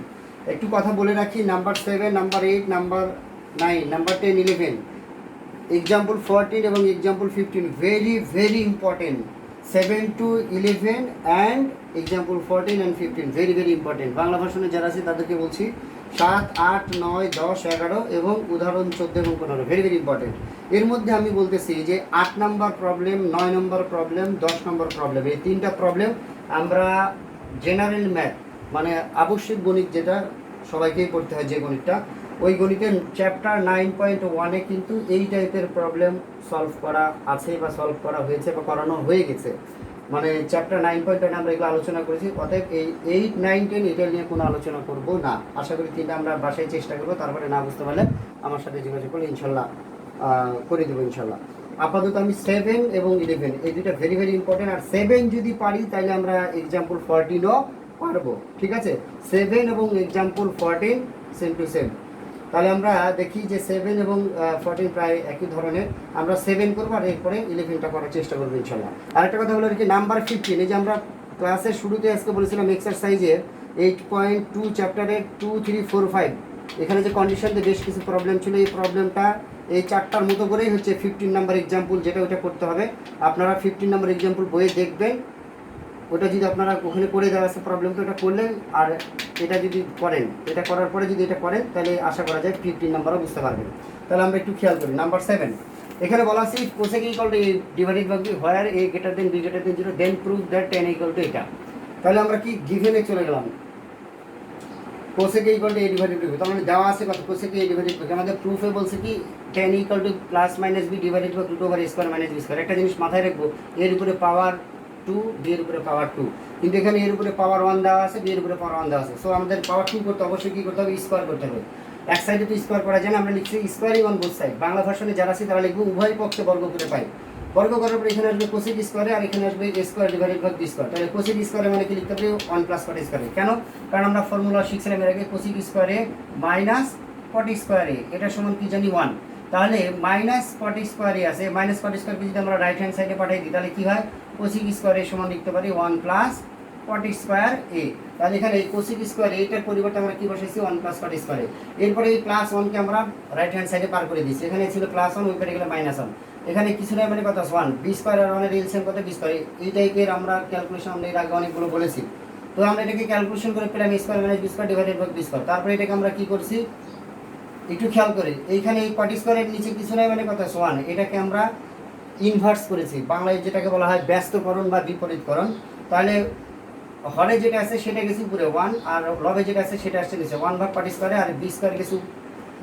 একটু কথা বলে রাখি, number 7 number 8 number 9 number 10 11 example 14 এবং example 15 very very important. 7 to 11 and example 14 and 15 very very important. Bangla ভার্সনে যারা আছে তাদেরকে বলছি 7 8 9 10 11 এবং উদাহরণ 14 এবং 15 ভেরি ভেরি ইম্পর্টেন্ট। এর মধ্যে আমি বলতেছি যে 8 নম্বর প্রবলেম, 9 নম্বর প্রবলেম, 10 নম্বর প্রবলেম, এই তিনটা প্রবলেম আমরা জেনারেল ম্যাথ মানে আবশ্যিক গণিত যেটা সবাইকেই পড়তে হয় যে গণিতটা, ওই গণিতের চ্যাপ্টার 9.1 কিন্তু এই টাইপের প্রবলেম সলভ করা আছে বা সলভ করা হয়েছে বা করানো হয়ে গেছে। মানে চ্যাপ্টার 9.1 আমরা এগুলো আলোচনা করেছি, অতএব এই 8 9 10 এটা নিয়ে কোনো আলোচনা করব না। আশা করি তিনটা আমরা বাসায় চেষ্টা করবো, তারপরে না বুঝতে পারলে আমার সাথে যোগাযোগ করলে ইনশাল্লাহ করে দেবো ইনশাল্লাহ। আপাতত আমি 7 এবং 11 এই দুটো ভেরি ভেরি ইম্পর্টেন্ট। আর 7 যদি পারি তাহলে আমরা एग्जांपल 14ও পারবো। ঠিক আছে, 7 এবং एग्जांपल 14 সেম টু সেম। তাহলে আমরা দেখি যে 7 এবং 14 প্রায় একই ধরনের, আমরা 7 করবো আর এরপরে 11টা করার চেষ্টা করবো ইনশাল্লাহ। আরেকটা কথা হলো কি নাম্বার 15, এই যে আমরা ক্লাসের শুরুতে আজকে বলেছিলাম এক্সারসাইজের 8.2 চ্যাপ্টারের 2 3 4 5 এখানে যে কন্ডিশনে বেশ কিছু প্রবলেম ছিল, এই প্রবলেমটা এই চারটার মতো করেই হচ্ছে 15 নাম্বার এক্সাম্পল যেটা ওটা করতে হবে। আপনারা 15 নাম্বার এক্সাম্পল বইয়ে দেখবেন, ওটা যদি আপনারা ওখানে করে দেওয়া আছে প্রবলেমটা ওটা করলে, আর এটা যদি করেন, এটা করার পরে যদি এটা করেন তাহলে আশা করা যায় 15 নাম্বারও বুঝতে পারবেন। তাহলে আমরা একটু খেয়াল করি নাম্বার 7, এখানে বলা আছে cosec equal to a divided by b where a greater than b greater than 0 then prove that tan equal to এটা। তাহলে আমরা কি গিভেনে চলে গেলাম, cosec equal to a divided by b, তার মানে দেওয়া আছে কত কোসেক a ডিভাইডেড বাই, আমাদের প্রুফে বলছে কি tan equal to plus minus b divided by √a square minus b square. একটা জিনিস মাথায় রাখবো, এর উপরে পাওয়ার 2 b এর উপরে পাওয়ার 2, কিন্তু এখানে এর উপরে পাওয়ার 1 দেওয়া আছে, b এর উপরে পাওয়ার 1 দেওয়া আছে। সো আমাদের পাওয়ার 2 করতে অবশ্যই কি করতে হবে স্কয়ার করতে হবে। এক সাইডে তো স্কয়ার করা যায় না, আমরা লিখছি স্কয়ারিং অন বোথ সাইড। বাংলা ভার্সনে যারা আছে তারা লিখবো উভয় পক্ষে বর্গ করে পাই। বর্গ করার পরে এখানে আসবে কোসেক স্কয়ারে আর এখানে আসবে a square divided by b square. তাহলে কোসেক স্কয়ারে মানে কি লিখতে হবে 1 প্লাস কট স্কয়ারে। কেন, কারণ আমরা ফর্মুলা শিখছিলাম এর আগে কোসেক স্কয়ারে মাইনাস কট স্কয়ারে এটা সমান কি জানি 1। তাহলে মাইনাস কট স্কোয়ারই আছে, মাইনাস কট স্কোয়ারকে যদি আমরা রাইট হ্যান্ড সাইডে পাঠাই দিই তাহলে কী হয়, কোসিক স্কোয়ারের সমান লিখতে পারি 1 প্লাস কট স্কোয়ার এ। তাহলে এখানে এই কোসিক স্কোয়ার এইটার পরিবর্তে আমরা কী বসাইছি 1 প্লাস কট স্কোয়ারে। এরপরে এই প্লাস 1কে আমরা রাইট হ্যান্ড সাইডে পার করে দিচ্ছি, এখানে ছিল প্লাস 1, ওই পারে গেলে মাইনাস 1, এখানে কিছু নয় মানে কত 1, বি স্কোয়ার আর 1 এর এলসিএম কত, বি স্কোয়ার। এই টাইপের আমরা ক্যালকুলেশন আমরা এর আগে অনেকগুলো বলেছি। তো আমরা এটাকে ক্যালকুলেশন করে পেলাম square minus b square divided by b square. তারপরে এটাকে আমরা কী করছি একটু খেয়াল করি, এইখানে এই কট স্কোয়ারের নিচে কিছু নয় মানে কত 1, এটাকে আমরা ইনভার্স করেছি, বাংলায় যেটাকে বলা হয় ব্যস্তকরণ বা বিপরীতকরণ। তাহলে হরে যেটা আছে সেটা গেছে উপরে 1, আর লবে যেটা আছে সেটা আসছে নিচে 1 ভাগ কট স্কোয়ারে, আর বি স্কোয়ার গেছে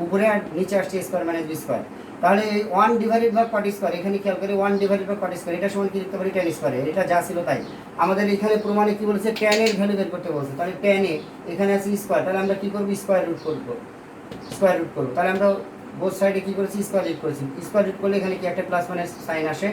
উপরে, আর নিচে আসছে স্কোয়ার মাইনাস বি স্কোয়ার। তাহলে এই 1 ডিভাইডেড বাই কট স্কোয়ার, এখানে খেয়াল করি 1 ডিভাইডেড বাই কট স্কোয়ার এটা সমান কি লিখতে পারি tan স্কোয়ারে, এটা যা ছিল তাই। আমাদের এখানে প্রমাণে কি বলেছে, tan এর ভ্যালু বের করতে বলছে। তাহলে tan এ এখানে আছে স্কোয়ার, তাহলে আমরা কি করব স্কোয়ার রুট করব, স্কোয়ার রুট করব। তাহলে আমরা বোথ সাইডে কি করেছি স্কোয়ার রুট করেছি, স্কোয়ার রুট করলে এখানে কি একটা প্লাস মাইনাস সাইন আসে,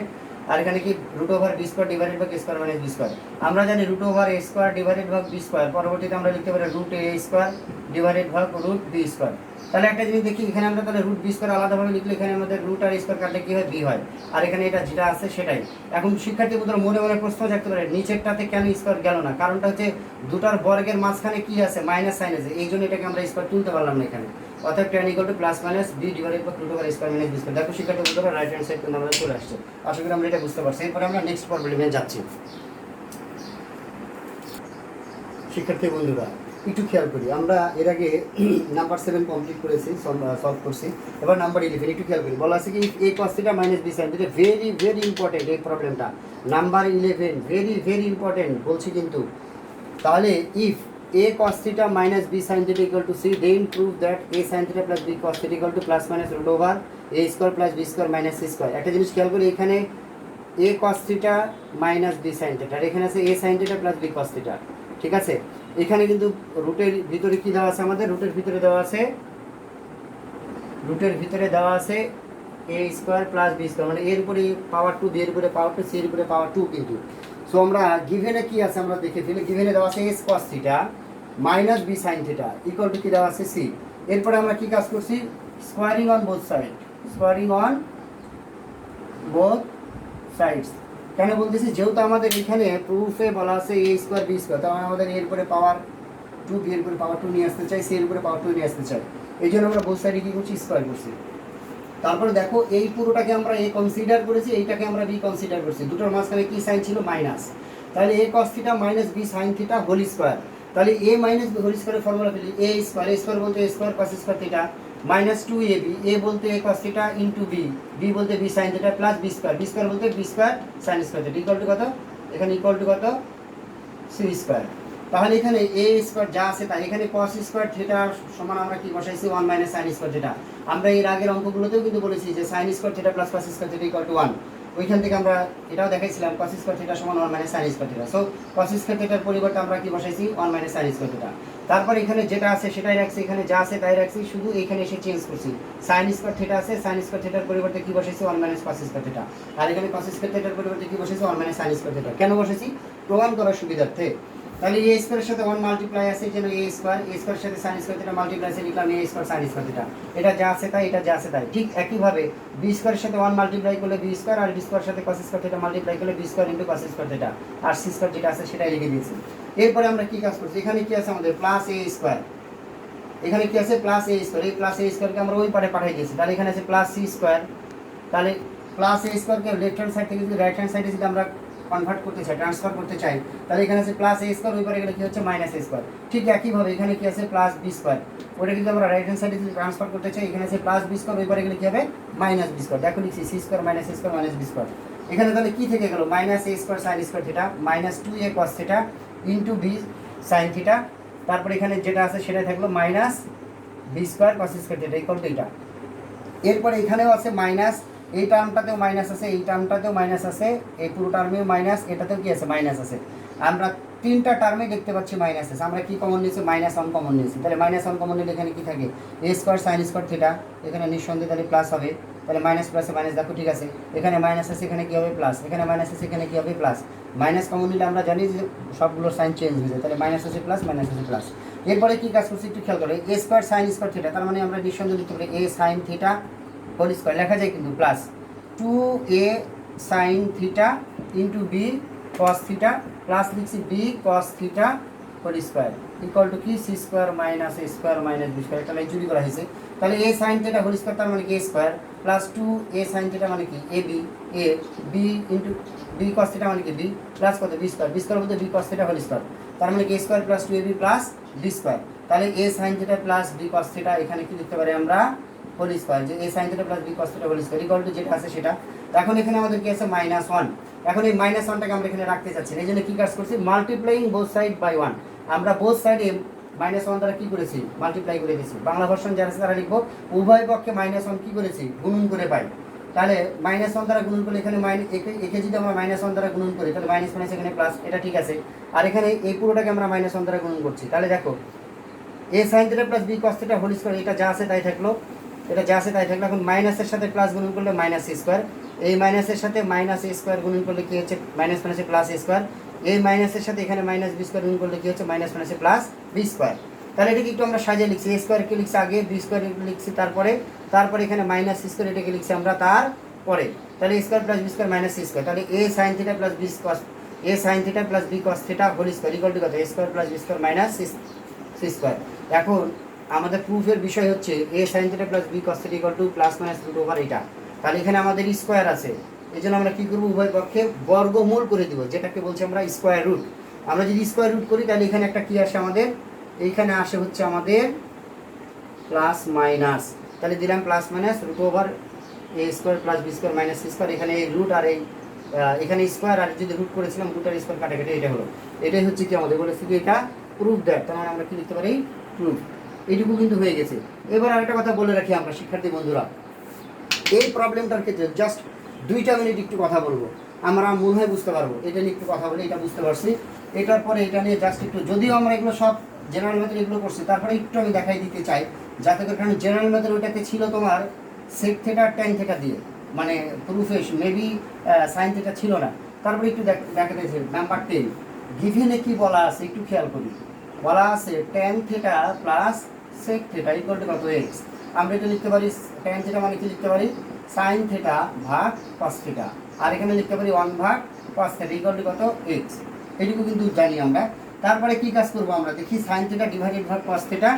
আর এখানে কি root over b square divided by square minus b square. আমরা জানি root over a square divided by b square, পরবর্তীতে আমরা লিখতে পারি root a square divided by root b square. তাহলে একটা জিনিস দেখি, এখানে আমরা তাহলে রুট বি স্কোয়ার আলাদাভাবে লিখলে এখানে আমাদের রুট আর স্কোয়ার কাটলে কি হয়, বি হয়, আর এখানে এটা যেটা আছে সেটাই। এখন শিক্ষার্থী বন্ধুরা মনে মনে প্রশ্ন থাকতে পারে নিচেরটাতে কেন স্কোয়ার গেল না, কারণটা হচ্ছে দুটার বর্গের মাঝখানে কি আছে, মাইনাস সাইন আছে, এই জন্য এটাকে আমরা স্কোয়ার তুলতে পারলাম না এখানে। অর্থাৎ tan equal to plus minus b divided by root over square minus b square. দেখো শিক্ষার্থী বন্ধুরা রাইট হ্যান্ড সাইড কিন্তু আমাদের চলে আসছে, আশা করি আমরা এটা বুঝতে পারছি। এরপরে আমরা নেক্সট প্রবলেমে যাচ্ছি। শিক্ষার্থী বন্ধুরা একটু খেয়াল করি, আমরা এর আগে নাম্বার 7 কমপ্লিট করেছি, সলভ করছি। এবার নাম্বার 11 একটু খেয়াল করি, বলা আছে কি a cos θ minus b sin θ, very very important এই প্রবলেমটা, নাম্বার 11 ভেরি ভেরি ইম্পর্টেন্ট বলছি কিন্তু। তাহলে if a cos θ minus b sin θ equal to c, then prove that a sin θ plus b cos θ equal to plus minus root over a square plus b square minus c square। একটা জিনিস খেয়াল করি, এখানে a cos θ minus b sin θ, আর এখানে আছে a sin θ plus b cos θ, ঠিক আছে। এখানে কিন্তু রুটের ভিতরে কি দেওয়া আছে, আমাদের রুটের ভিতরে দেওয়া আছে a square plus b square, মানে এর উপরে পাওয়ার 2, বি এর উপরে পাওয়ার 2, সি এর উপরে পাওয়ার 2 কিন্তু। সো আমরা গিভেনে কি আছে আমরা দেখে ফেলি, গিভেনে দেওয়া আছে a cos θ minus b sine θ equal to কি দেওয়া আছে সি। এরপরে আমরা কি কাজ করছি, squaring on both side, squaring on both sides. কেন বলতেছি, যেহেতু আমাদের এখানে প্রুফে বলা আছে a স্কোয়ার বি স্কোয়ার, তাহলে আমাদের এর উপরে পাওয়ার 2, বি এর উপরে পাওয়ার 2 নিয়ে আসতে চাই, সি এর উপরে পাওয়ার 2 নিয়ে আসতে চাই, এই জন্য আমরা বোথ সাইডে কি করছি স্কোয়ার করছি। তারপরে দেখো এই পুরোটাকে আমরা a কনসিডার করেছি, এইটাকে আমরা b কনসিডার করছি, দুটোর মাঝখানে কি সাইন ছিল মাইনাস। তাহলে a cos θ minus b sin θ whole square. তাহলে a মাইনাস b হোল স্কোয়ারের ফর্মুলা পেলি a স্কোয়ার বলতে a square cos square θ minus 2ab, a বলতে a cos θ ইন্টু b বলতে b sin θ plus b square বলতে b square sin square θ equal to কত, এখানে equal to কত c square. তাহলে এখানে a স্কোয়ার যা আছে তাই, এখানে cos স্কোয়ার θ সমান আমরা কি বসাইছি 1 মাইনাস sin স্কোয়ার θ। আমরা এর আগের অঙ্কগুলোতেও কিন্তু বলেছি যে sin square θ plus cos square θ equal to 1, ওইখান থেকে আমরা এটাও দেখাইছিলাম cos স্কোয়ার θ সমান 1 minus sin square θ। So cos square θ পরিবর্তে আমরা কি বসাইছি 1 মাইনাস sin স্কোয়ার θ। তারপর এখানে যেটা আছে সেটাই রাখছি, এখানে যা আছে তাই রাখছি, শুধু এখানে এসে চেঞ্জ করছি, sin স্কোয়ার θ আছে, sin স্কোয়ার θ পরিবর্তে কি বসাইছি 1 মাইনাস cos স্কোয়ার θ, আর এখানে cos স্কোয়ার θ পরিবর্তে কি বসাইছি 1 মাইনাস sin স্কোয়ার θ। কেন বসাইছি, প্রমাণ করার সুবিধার্থে। তাহলে a স্কোয়ারের সাথে 1 মাল্টিপ্লাই আছে, যেন a স্কোয়ারের সাথে sin স্কোয়ার θ মাল্টিপ্লাই আছে, লিখলাম a স্কোয়ার sin স্কোয়ার θ। এটা যা আছে তাই, এটা যা আছে তাই। ঠিক একইভাবে b স্কোয়ারের সাথে 1 মাল্টিপ্লাই করলে b স্কোয়ার, আর b স্কোয়ারের সাথে cos স্কোয়ার θ মাল্টিপ্লাই করলে b square into cos square θ, আর c স্কোয়ার যেটা আছে সেটাই লিখে দিয়েছি। এরপরে আমরা কি কাজ করছি, এখানে কি আছে আমাদের প্লাস a স্কোয়ার, এখানে কি আছে প্লাস a স্কোয়ার, এই প্লাস a স্কোয়ারকে আমরা ওই পারে পাঠিয়ে দিয়েছি। তাহলে এখানে আছে প্লাস c স্কোয়ার, তাহলে প্লাস a স্কোয়ারকে লেফট হ্যান্ড সাইড থেকে যদি রাইট হ্যান্ড সাইডে যদি আমরা কনভার্ট করতে চাই, ট্রান্সফার করতে চাই, তাহলে এখানে আছে প্লাস a স্কোয়ার, ওই পারে গেলে কি হচ্ছে মাইনাস a স্কোয়ার। ঠিক একইভাবে এখানে কি আছে প্লাস b স্কোয়ার, ওটা কিন্তু আমরা রাইট হ্যান্ড সাইডে যদি ট্রান্সফার করতে চাই, এখানে আছে প্লাস b স্কোয়ার, ওই পারে গেলে কি হবে মাইনাস b স্কোয়ার। দেখো লিখছি c square minus a square minus b square. এখানে তাহলে কি থেকে গেল minus a square sin square θ minus 2a cos θ into b sin θ, তারপরে এখানে যেটা আছে সেটাই থাকলো মাইনাস b square cos square θ equal to এটা। এরপরে এখানেও আছে মাইনাস, এই টার্মটাতেও মাইনাস আছে, এই টার্মটাতেও মাইনাস আছে, এই পুরো টার্মেও মাইনাস, এটাতেও কি আছে মাইনাস আছে। আমরা তিনটা টার্মে দেখতে পাচ্ছি মাইনাস আছে। আমরা কি কমন নিয়েছি, মাইনাস 1 কমন নিয়েছি। তাহলে মাইনাস 1 কমন নিলে এখানে কি থাকে a স্কোয়ার sin স্কোয়ার θ, এখানে নিঃসন্দেহে তাহলে প্লাস হবে, তাহলে মাইনাস প্লাসে মাইনাস, দেখো ঠিক আছে, এখানে মাইনাস আছে, এখানে কি হবে প্লাস, এখানে মাইনাস আছে, এখানে কি হবে প্লাস। মাইনাস কমন নিলে আমরা জানি যে সবগুলোর সাইন চেঞ্জ হয়ে যায়, তাহলে মাইনাস আছে প্লাস, মাইনাস আছে প্লাস। এরপরে কি কাজ করছি একটু খেয়াল করো, a স্কোয়ার sin স্কোয়ার θ, তার মানে আমরা নিঃসন্দেহে লিখতে পারি a sin θ হোল স্কোয়ার লেখা যায় কিন্তু plus 2a sine theta into b cos theta plus লিখছি b cos theta whole square equal to কি c square minus a square minus b square, তাহলে চুরি করা হয়েছে। তাহলে a sine theta whole square তার মানে কি a square plus 2a sine theta মানে কি a b into b cos theta মানে কি বি প্লাস কত বি স্কোয়ার বলতে b cos theta whole square, তার মানে কি a square plus 2ab plus b square. তাহলে a sine theta plus b cos theta এখানে কি লিখতে পারি আমরা হোল স্কোয়ার, যে a sine theta plus b cos theta whole square equal to যেটা আছে সেটা। এখন এখানে আমাদের কি আছে -1, এখন এই -1টাকে আমরা এখানে রাখতে চাচ্ছি, এই জন্য কি কাজ করছি মাল্টিপ্লাইং বোথ সাইড বাই 1, আমরা বোথ সাইডে -1 দ্বারা কি করেছি মাল্টিপ্লাই করে দিয়েছি। বাংলা ভার্সন যারা আছে তারা লিখবো উভয় পক্ষে -1 কি করেছি গুণন করে পাই, তাহলে -1 দ্বারা গুণন করলে এখানে একে যদি আমরা -1 দ্বারা গুণন করি তাহলে মাইনাস মাইনাস এখানে প্লাস, এটা ঠিক আছে। আর এখানে এই পুরোটাকে আমরা -1 দ্বারা গুণন করছি, তাহলে দেখো a sine theta plus b cos theta whole square এটা যা আছে তাই থাকলো, এটা যা আছে তাই থাকলো। এখন মাইনাসের সাথে প্লাস গুণন করলে মাইনাস এ স্কোয়ার, এই মাইনাসের সাথে মাইনাস এ স্কোয়ার গুণন করলে কি হচ্ছে মাইনাস মাইনাসে প্লাস এ স্কোয়ার, এই মাইনাসের সাথে এখানে মাইনাস বি স্কোয়ার গুণন করলে কি হচ্ছে মাইনাস মাইনাসে প্লাস বি স্কোয়ার। তাহলে এটাকে একটু আমরা সাজিয়ে লিখছি, এ স্কোয়ারকে লিখছি আগে, বি স্কোয়ার লিখছি তারপরে এখানে মাইনাস স্কোয়ার এটাকে লিখছি আমরা তারপরে, তাহলে a square plus b square minus c square, তাহলে a sine theta plus b cos a sine theta plus b cos theta whole square equal to কত a square plus b square minus c square. এখন আমাদের প্রুফের বিষয় হচ্ছে a sine theta plus b cos theta equal to plus minus root over এটা, তাহলে এখানে আমাদের স্কোয়ার আছে, এই জন্য আমরা কী করবো উভয় পক্ষে বর্গমূল করে দিব, যেটাকে বলছি আমরা স্কোয়ার রুট। আমরা যদি স্কোয়ার রুট করি তাহলে এখানে একটা কী আসে আমাদের, এইখানে আসে হচ্ছে আমাদের প্লাস মাইনাস, তাহলে দিলাম plus minus root over a square plus b square minus c square, এখানে এই রুট আর এই এখানে স্কোয়ার আর যদি রুট করেছিলাম রুট আর স্কোয়ার কাটাকাটি এটা হলো, এটাই হচ্ছে কি আমাদের বলেছি কি এটা প্রুফ দ্যাট, তার মানে আমরা কি লিখতে পারি প্রুফ, এইটুকু কিন্তু হয়ে গেছে। এবার আরেকটা কথা বলে রাখি আমরা শিক্ষার্থী বন্ধুরা, এই প্রবলেমটার ক্ষেত্রে জাস্ট 2 মিনিট একটু কথা বলবো, আমরা মনে হয় বুঝতে পারবো, এটা নিয়ে একটু কথা বলে এটা বুঝতে পারছি, এটার পরে এটা নিয়ে জাস্ট একটু, যদিও আমরা এগুলো সব জেনারেল ম্যাথের এগুলো করছি তারপরে একটু আমি দেখাই দিতে চাই, যাতে করে কারণ জেনারেল ম্যাথের ওইটাতে ছিল তোমার সেক থিটা ট্যান থিটা দিয়ে, মানে প্রুফে মেবি সাইন থিটা ছিল না, তারপরে একটু দেখাতে চাই নাম্বার 10 গিভেনে কি বলা আছে একটু খেয়াল করি, বলা আছে tan theta plus sec theta equal to কত এক্স, আমরা এটা লিখতে পারি ট্যান থিটা মানে কি লিখতে পারি সাইন থিটা ভাগ কস থিটা, আর এখানে লিখতে পারি 1 ভাগ কস থিটা ইকুয়াল টু কত এক্স, এটুকু কিন্তু জানি আমরা। তারপরে কি কাজ করবো আমরা দেখি সাইন থিটা ডিভাইডেড ভাগ কস থিটা,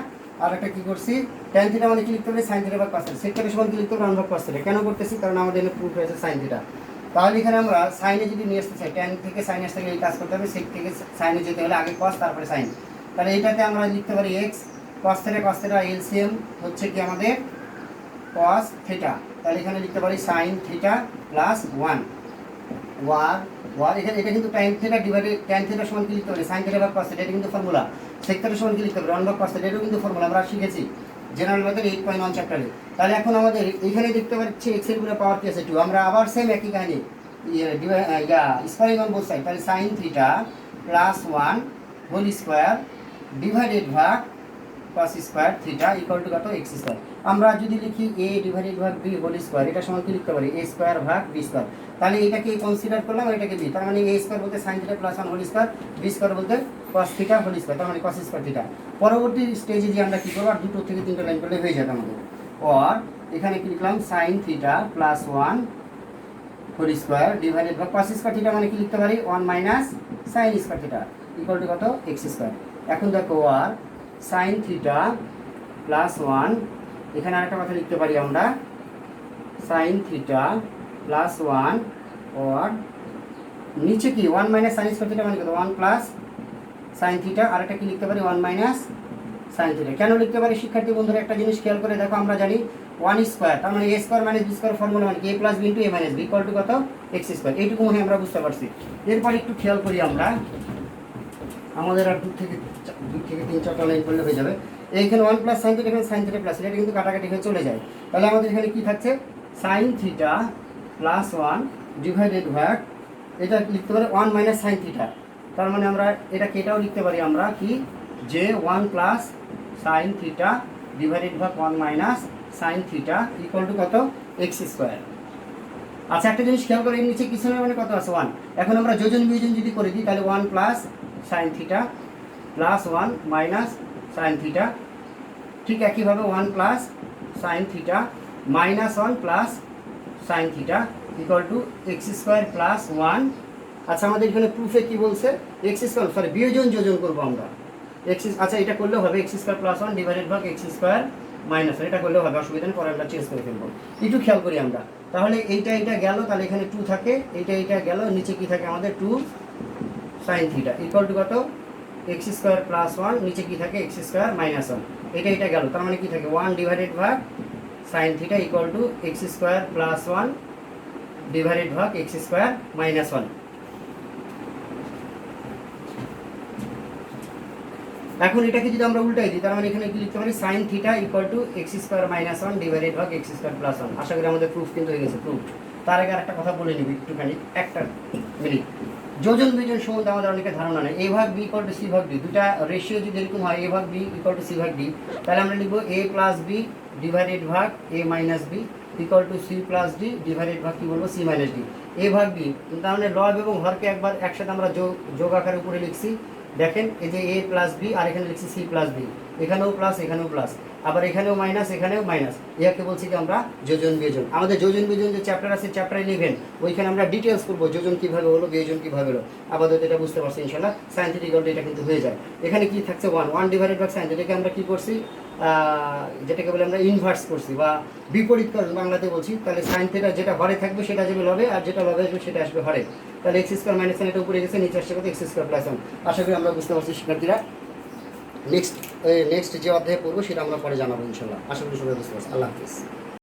আর একটা কি করছি ট্যান থিটা মানে কি লিখতে পারি সাইন থিটা ভাগ কস থিটা, সেক থিটা সমান কি লিখতে পারি 1 ভাগ কস থিটা, কেন করতেছি কারণ আমাদের এখানে প্রুফ হয়েছে সাইন থিটা, তাহলে এখানে আমরা সাইনে যদি নিয়ে আসতে চাই ট্যান থেকে সাইনে আসতে গেলে এই কাজ করতে হবে, সেক থেকে সাইনে যেতে হলে আগে কস তারপরে সাইন, তাহলে এইটাতে আমরা লিখতে পারি এক্স কস থিটা এলসিএম হচ্ছে কি আমাদের কস থিটা, তাহলে এখানে লিখতে পারি সাইন থিটা প্লাস 1 এখানে এটা কিন্তু tan theta divided tan theta সমান কি লিখতে পারি সাইন থিটা ভাগ কস থিটা, এটা কিন্তু ফর্মুলা, সেক থিটা সমান কি লিখতে পারি 1 ভাগ কস থিটা, এটাও কিন্তু ফর্মুলা আমরা শিখেছি জেনারেল ম্যাথের 8.1 চ্যাপ্টারে। তাহলে এখন আমাদের এখানে দেখতে পাচ্ছি এক্স এর পুরো পাওয়ার কি আছে 2, আমরা আবার সেম একই কাহিনী স্কোয়ারিং অন বোথ সাইড, তাহলে sine theta plus 1 whole square divided ভাগ cos square theta equal to কত এক্স স্কোয়ার, আমরা যদি লিখি এ ডিভাইডেড ভাগ বি হোল স্কোয়ার, এটা সমান কি লিখতে পারি এ স্কোয়ার ভাগ বি স্কোয়ার, তাহলে এটাকে কনসিডার করলাম এটাকে বি, তার মানে এ স্কোয়ার বলতে sine theta plus 1 whole square, b square বলতে কস থিটা হোল স্কোয়ার, তার মানে কস স্কোয়ার থিটা। পরবর্তী স্টেজে যে আমরা কি করবো আর 2 থেকে 3 লাইন করলে হয়ে যাবে আমাদের, আর এখানে কি লিখলাম sine theta plus 1 whole square divided ভাগ কস স্কোয়ার থিটা মানে কি লিখতে পারি 1 minus sine square theta equal to কত এক্স স্কোয়ার। এখন দেখো আর সাইন থিটা প্লাস 1, এখানে আরেকটা কথা লিখতে পারি আমরা সাইন থিটা প্লাস 1 আর নিচে কি 1 মাইনাস সাইন স্কোয়ার থিটা মানে কত 1 প্লাস সাইন থিটা, আর একটা কি লিখতে পারি 1 মাইনাস সাইন থিটা। কেন লিখতে পারি শিক্ষার্থী বন্ধুরা একটা জিনিস খেয়াল করে দেখো, আমরা জানি 1 স্কোয়ার তার মানে a square minus b square formula মানে কি a plus b into a minus b equal to কত এক্স স্কোয়ার, এইটুকু মনে আমরা বুঝতে পারছি। এরপর একটু খেয়াল করি আমরা, আমাদের আর 2 থেকে 3-4টা লাইন করলে হয়ে যাবে। এইখানে 1 প্লাস সাইন থিটা, এখানে সাইন থিটা প্লাস, এটা কিন্তু কাটাকাটি হয়ে চলে যায়, তাহলে আমাদের এখানে কি থাকছে সাইন থিটা প্লাস 1 ডিভাইডেড ভাগ এটা লিখতে পারি 1 মাইনাস সাইন থিটা, তার মানে আমরা এটাকে এটাও লিখতে পারি আমরা কি যে 1 প্লাস সাইন থিটা ডিভাইডেড ভাগ 1 minus sine theta equal to কত এক্স স্কোয়ার। আচ্ছা একটা জিনিস খেয়াল করে এর নিচে কিছু না মানে কত আছে 1, এখন আমরা যোজন বিয়োজন যদি করে দিই তাহলে 1 plus sign theta plus 1 minus sine theta, ঠিক একইভাবে 1 plus sine theta -1 plus sine theta equal two x² plus 1। আচ্ছা আমাদের এখানে প্রুফে কি বলছে, x², যোজন করবো আমরা আচ্ছা এটা করলেও হবে x² প্লাস 1 ডিভাইডেড ভাগ x² মাইনাস 1, এটা করলেও হবে, অসুবিধা নেই, পরে আমরা চেঞ্জ করে ফেলবো। একটু খেয়াল করি আমরা, তাহলে এইটা গেল, তাহলে এখানে 2 থাকে, এইটা গেল, নিচে কি থাকে আমাদের 2 সাইন থিটা ইকুয়াল টু কত x² প্লাস 1, নিচে কি থাকে x² মাইনাস 1, এটা গেল, তার মানে কি থাকে 1 ডিভাইডেড ভাগ sine theta equal two x² plus 1 divided ভাগ x² মাইনাস 1। এখন এটাকে যদি আমরা উল্টাই দিই, তার মানে এখানে কি লিখতে পারি sine theta equal two x² minus 1 divided ভাগ x² প্লাস 1। আশা করি আমাদের প্রুফ কিন্তু হয়ে গেছে, প্রুফ। তার আগে একটা কথা বলে নিবি একটুখানি, একটা মিনিট। যোজন বিজন সম্বন্ধে আমাদের অনেকের ধারণা নেই। a ভাগ b ইকুয়াল টু c ভাগ d, দুটা রেশিও যদি এরকম হয় a ভাগ b ইকুয়াল টু c ভাগ d, তাহলে আমরা লিখবো a প্লাস b ডিভাইডেড ভাগ a minus b equal to c plus d divided ভাগ কি বলবো c মাইনাস d। a ভাগ b, তার মানে লব এবং হরকে একবার একসাথে আমরা যোগ আকারে উপরে লিখছি। দেখেন এই যে a প্লাস b, আর এখানে লিখছি c প্লাস b, এখানেও প্লাস এখানেও প্লাস, আবার এখানেও মাইনাস এখানেও মাইনাস, ইয়াকে বলছি কি আমরা যোজন বিয়োজন। আমাদের যোজন বিয়োজন যে চ্যাপ্টার আছে চ্যাপ্টার 11, ওইখানে আমরা ডিটেলস করবো যোজন কীভাবে হলো বিয়োজন কীভাবে হলো। আপাতত এটা বুঝতে পারছি ইনশাল্লাহ। সাইন থিটা ইকুয়াল টু এটা কিন্তু হয়ে যায়। এখানে কি থাকছে 1 ডিভাইডেড বাই সাইন, যেটাকে আমরা কি করছি, যেটাকে বলে আমরা ইনভার্স করছি বা বিপরীতকরণ বাংলাতে বলছি। তাহলে সাইন থিটা যেটা হরে থাকবে সেটা যাবে লবে, আর যেটা লবে আসবে সেটা আসবে হরে। তাহলে x² মাইনাস 1 এটা উপরে গেছে, নিচে আসছে কত x² প্লাস 1। আশা করি আমরা বুঝতে পারছি শিক্ষার্থীরা। নেক্সট যে অধ্যায়ে পড়বো সেটা আমরা পরে জানাবো ইনশাল্লাহ। আশা করি সবাই বুঝতে পারছি। আল্লাহ হাফিজ।